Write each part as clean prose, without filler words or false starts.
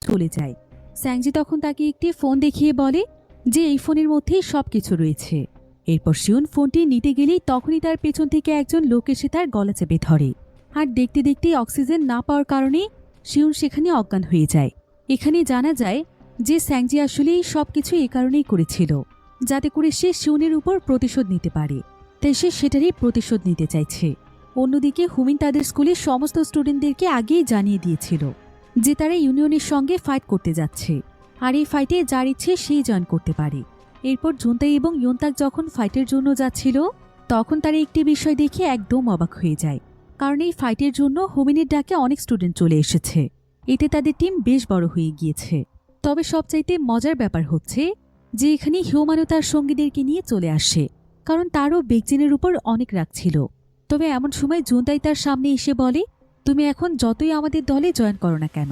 চলে যায়। স্যাংজি তখন তাকে একটি ফোন দেখিয়ে বলে যে এই ফোনের মধ্যেই সবকিছু রয়েছে। এরপর শিউন ফোনটি নিতে গেলেই তখনই তার পেছন থেকে একজন লোক এসে তার গলা চেপে ধরে। আর দেখতে দেখতেই অক্সিজেন না পাওয়ার কারণে শিউন সেখানে অজ্ঞান হয়ে যায়। এখানে জানা যায় যে স্যাংজি আসলে এই সবকিছু এ কারণেই করেছিল, যাতে করে সে শিউনের উপর প্রতিশোধ নিতে পারে। তাই সে সেটারই প্রতিশোধ নিতে চাইছে। অন্যদিকে হুমিন তাদের স্কুলের সমস্ত স্টুডেন্টদেরকে আগেই জানিয়ে দিয়েছিল যে তারা ইউনিয়নের সঙ্গে ফাইট করতে যাচ্ছে, আর এই ফাইটে যার ইচ্ছে সেই জয়েন করতে পারে। এরপর জুনতাই এবং ইয়ন্তাক যখন ফাইটের জন্য যাচ্ছিল তখন তারা একটি বিষয় দেখে একদম অবাক হয়ে যায়, কারণ এই ফাইটের জন্য হুমিনের ডাকে অনেক স্টুডেন্ট চলে এসেছে। এতে তাদের টিম বেশ বড় হয়ে গিয়েছে। তবে সবচাইতে মজার ব্যাপার হচ্ছে যে এখানে হিউমানও তার সঙ্গীদেরকে নিয়ে চলে আসে, কারণ তারও বেকজিনের উপর অনেক রাগ ছিল। তবে এমন সময় জুনতাই তার সামনে এসে বলে, তুমি এখন যতই আমাদের দলে জয়েন করো না কেন,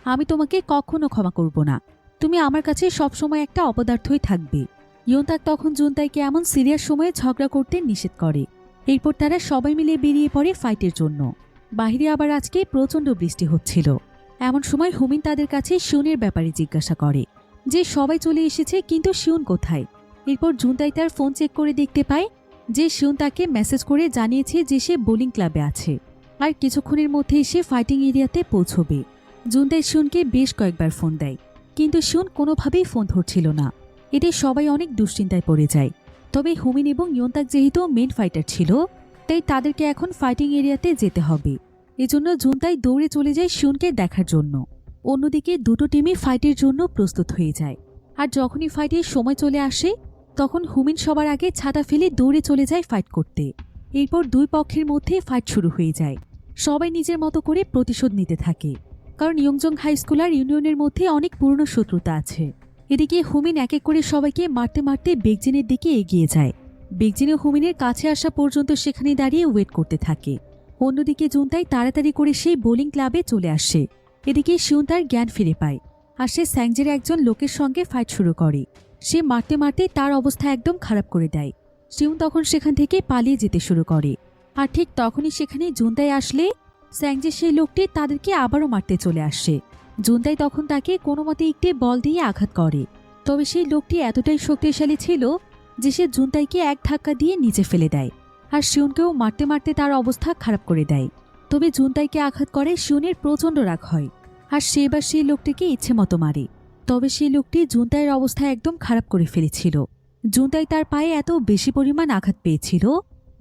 আমি তোমাকে কখনো ক্ষমা করব না। তুমি আমার কাছে সবসময় একটা অপদার্থই থাকবে। ইয়ন্তাক তখন জুনতাইকে এমন সিরিয়াস সময়ে ঝগড়া করতে নিষেধ করে। এরপর তারা সবাই মিলে বেরিয়ে পড়ে ফাইটের জন্য। বাহিরে আবার আজকে প্রচণ্ড বৃষ্টি হচ্ছিল। এমন সময় হুমিন তাদের কাছে শিউনের ব্যাপারে জিজ্ঞাসা করে যে সবাই চলে এসেছে, কিন্তু শিউন কোথায়। এরপর জুনতাই তার ফোন চেক করে দেখতে পায় যে শিউন তাকে মেসেজ করে জানিয়েছে যে সে বোলিং ক্লাবে আছে, আর কিছুক্ষণের মধ্যেই সে ফাইটিং এরিয়াতে পৌঁছবে। জুনতাই শিউনকে বেশ কয়েকবার ফোন দেয়, কিন্তু শিউন কোনোভাবেই ফোন ধরছিল না। এতে সবাই অনেক দুশ্চিন্তায় পড়ে যায়। তবে হুমিন এবং ইয়ন্তাক যেহেতু মেন ফাইটার ছিল, তাই তাদেরকে এখন ফাইটিং এরিয়াতে যেতে হবে। এজন্য জুনতাই দৌড়ে চলে যায় শিউনকে দেখার জন্য। অন্যদিকে দুটো টিমই ফাইটের জন্য প্রস্তুত হয়ে যায়। আর যখনই ফাইটের সময় চলে আসে তখন হুমিন সবার আগে ছাতা ফেলে দৌড়ে চলে যায় ফাইট করতে। এরপর দুই পক্ষের মধ্যে ফাইট শুরু হয়ে যায়। সবাই নিজের মতো করে প্রতিশোধ নিতে থাকে, কারণ ইয়ংজং হাই স্কুল আর ইউনিয়নের মধ্যে অনেক পুরনো শত্রুতা আছে। এদিকে হুমিন এক এক করে সবাইকে মারতে মারতে বেকজিনের দিকে এগিয়ে যায়। বেকজিনে হুমিনের কাছে আসা পর্যন্ত সেখানে দাঁড়িয়ে ওয়েট করতে থাকে। অন্যদিকে জুনতাই তাড়াতাড়ি করে সেই বোলিং ক্লাবে চলে আসে। এদিকে শিউন তার জ্ঞান ফিরে পায়, আর সে স্যাংজের একজন লোকের সঙ্গে ফাইট শুরু করে। সে মারতে মারতে তার অবস্থা একদম খারাপ করে দেয়। শিউন তখন সেখান থেকে পালিয়ে যেতে শুরু করে। আর ঠিক তখনই সেখানে জুনতাই আসলে স্যাংজের সেই লোকটি তাদেরকে আবারও মারতে চলে আসে। জুনতাই তখন তাকে কোনো মতে একটি বল দিয়ে আঘাত করে। তবে সেই লোকটি এতটাই শক্তিশালী ছিল যে সে জুনতাইকে এক ধাক্কা দিয়ে নিচে ফেলে দেয়, আর শিউনকেও মারতে মারতে তার অবস্থা খারাপ করে দেয়। তবে জুনতাইকে আঘাত করে শিউনের প্রচণ্ড রাগ হয়, আর সে এবার সেই লোকটিকে ইচ্ছে মতো মারে। তবে সেই লোকটি জুনতাইয়ের অবস্থা একদম খারাপ করে ফেলেছিল। জুনতাই তার পায়ে এত বেশি পরিমাণ আঘাত পেয়েছিল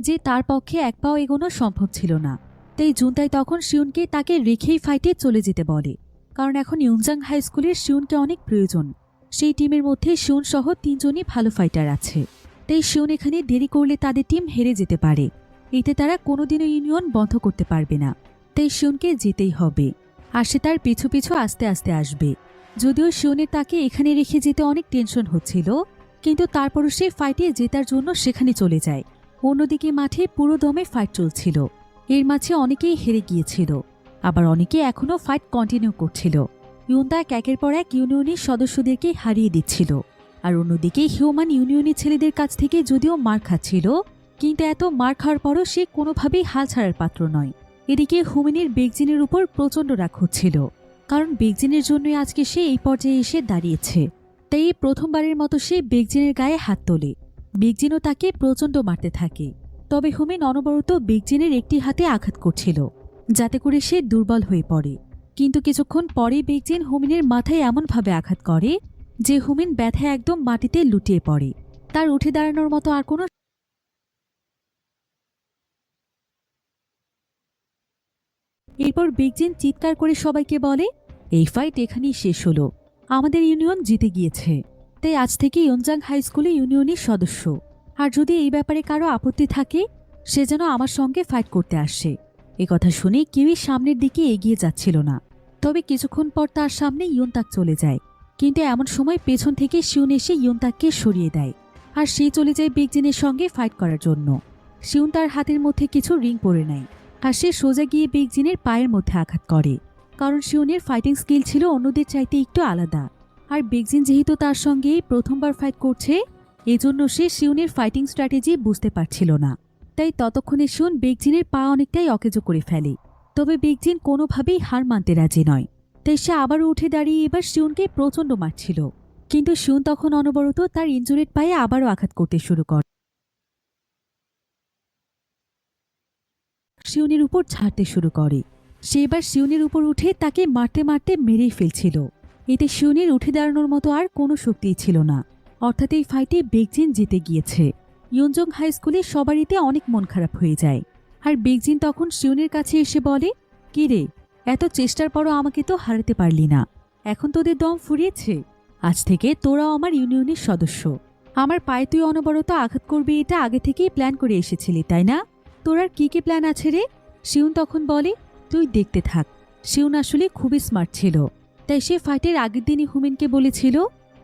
যে তার পক্ষে এক পাও এগোনো সম্ভব ছিল না। তাই জুনতাই তখন শিউনকে তাকে রেখেই ফাইটে চলে যেতে বলে, কারণ এখন ইয়ংজাং হাই স্কুলের শিউনকে অনেক প্রয়োজন। সেই টিমের মধ্যে শিউন সহ 3 জনই ভালো ফাইটার আছে। তাই শিউন এখানে দেরি করলে তাদের টিম হেরে যেতে পারে। এতে তারা কোনোদিনও ইউনিয়ন বন্ধ করতে পারবে না। তাই শিউনকে যেতেই হবে, আর সে তার পিছু পিছু আস্তে আস্তে আসবে। যদিও শিউনের তাকে এখানে রেখে যেতে অনেক টেনশন হচ্ছিল, কিন্তু তারপরও সে ফাইটে জেতার জন্য সেখানে চলে যায়। অন্যদিকে মাঠে পুরো দমে ফাইট চলছিল। এর মাঝে অনেকেই হেরে গিয়েছিল, আবার অনেকে এখনও ফাইট কন্টিনিউ করছিল। ইয়ন্তাক একের পর এক ইউনিয়নের সদস্যদেরকে হারিয়ে দিচ্ছিল। আর অন্যদিকে হিউম্যান ইউনিয়নের ছেলেদের কাছ থেকে যদিও মার খাচ্ছিল, কিন্তু এত মার খাওয়ার পরও সে কোনোভাবেই হাল ছাড়ার পাত্র নয়। এদিকে হুমিনের বেকজিনের উপর প্রচণ্ড রাগ হচ্ছিল, কারণ বেকজিনের জন্যই আজকে সে এই পর্যায়ে এসে দাঁড়িয়েছে। তাই এই প্রথমবারের মতো সে বেকজিনের গায়ে হাত তোলে। বেকজিনও তাকে প্রচণ্ড মারতে থাকে। তবে হুমিন অনবরত বেকজিনের একটি হাতে আঘাত করছিল, যাতে করে সে দুর্বল হয়ে পড়ে। কিন্তু কিছুক্ষণ পরেই বেকজিন হুমিনের মাথায় এমনভাবে আঘাত করে যে হুমিন ব্যথায় একদম মাটিতে লুটিয়ে পড়ে। তার উঠে দাঁড়ানোর মতো আর কোনো। এরপর বেকজিন চিৎকার করে সবাইকে বলে, এই ফাইট এখানেই শেষ হলো। আমাদের ইউনিয়ন জিতে গিয়েছে। তাই আজ থেকে ইয়ংজাং হাই স্কুলে ইউনিয়নের সদস্য। আর যদি এই ব্যাপারে কারো আপত্তি থাকে সে যেন আমার সঙ্গে ফাইট করতে আসে। কথা শুনে কেউই সামনের দিকে এগিয়ে যাচ্ছিল না। তবে কিছুক্ষণ পর তার সামনে ইয়ন্তাক চলে যায়। কিন্তু এমন সময় পেছন থেকে শিউন এসে ইয়ন্তাককে সরিয়ে দেয়, আর সে চলে যায় বেকজিনের সঙ্গে ফাইট করার জন্য। শিউন তার হাতের মধ্যে কিছু রিং পরে নেয়, আর সে সোজা গিয়ে বেকজিনের পায়ের মধ্যে আঘাত করে, কারণ শিউনের ফাইটিং স্কিল ছিল অন্যদের চাইতে একটু আলাদা। আর বেকজিন যেহেতু তার সঙ্গে প্রথমবার ফাইট করছে, এজন্য সে শিউনের ফাইটিং স্ট্র্যাটেজি বুঝতে পারছিল না। তাই ততক্ষণে শিউন বেকজিনের পা অনেকটাই অকেজো করে ফেলে। তবে বেকজিন কোনোভাবেই হার মানতে রাজি নয়। তাই তাই সে আবারও উঠে দাঁড়িয়ে এবার শিউনকে প্রচণ্ড মারছিল। কিন্তু শিউন তখন অনবরত তার ইনজুরিড পায়ে আবারও আঘাত করতে শুরু করে, শিউনের উপর ছাড়তে শুরু করে। সে এবার শিউনের উপর উঠে তাকে মারতে মারতে মেরেই ফেলছিল। এতে শিউনের উঠে দাঁড়ানোর মতো আর কোনো শক্তিই ছিল না। অর্থাৎ এই ফাইটে বেকজিন জিতে গিয়েছে। ইয়নজং হাই স্কুলে সবারইতে অনেক মন খারাপ হয়ে যায়। আর বেকজিন তখন শিউনের কাছে এসে বলে, কি রে, এত চেষ্টার পরও আমাকে তো হারাতে পারলি না, এখন তোদের দম ফুরিয়েছে? আজ থেকে তোরাও আমার ইউনিয়নের সদস্য। আমার পায়ে তুই অনবরত আঘাত করবি এটা আগে থেকেই প্ল্যান করে এসেছিলি, তাই না? তোর আর কি কি প্ল্যান আছে রে? শিউন তখন বলে, তুই দেখতে থাক। শিউন আসলে খুবই স্মার্ট ছিল, তাই সে ফাইটের আগের দিনই হুমিনকে বলেছিল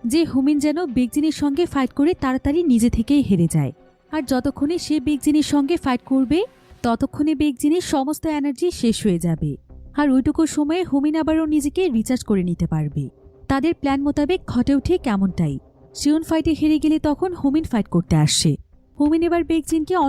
যে হুমিন যেন বেকজিনের সঙ্গে ফাইট করে তাড়াতাড়ি নিজে থেকেই হেরে যায়। আর যতক্ষণে সে বেকজিনের সঙ্গে ফাইট করবে ততক্ষণে বেকজিনের সমস্ত এনার্জি শেষ হয়ে যাবে। আর ওইটুকু সময়ে হুমিন আবারও নিজেকে রিচার্জ করে নিতে পারবে। তাদের প্ল্যান মোতাবেক ঘটে ওঠে কেমনটাই। শিউন ফাইটে হেরে গেলে তখন হুমিন ফাইট করতে আসে। হুমিন এবার বেকজিনকে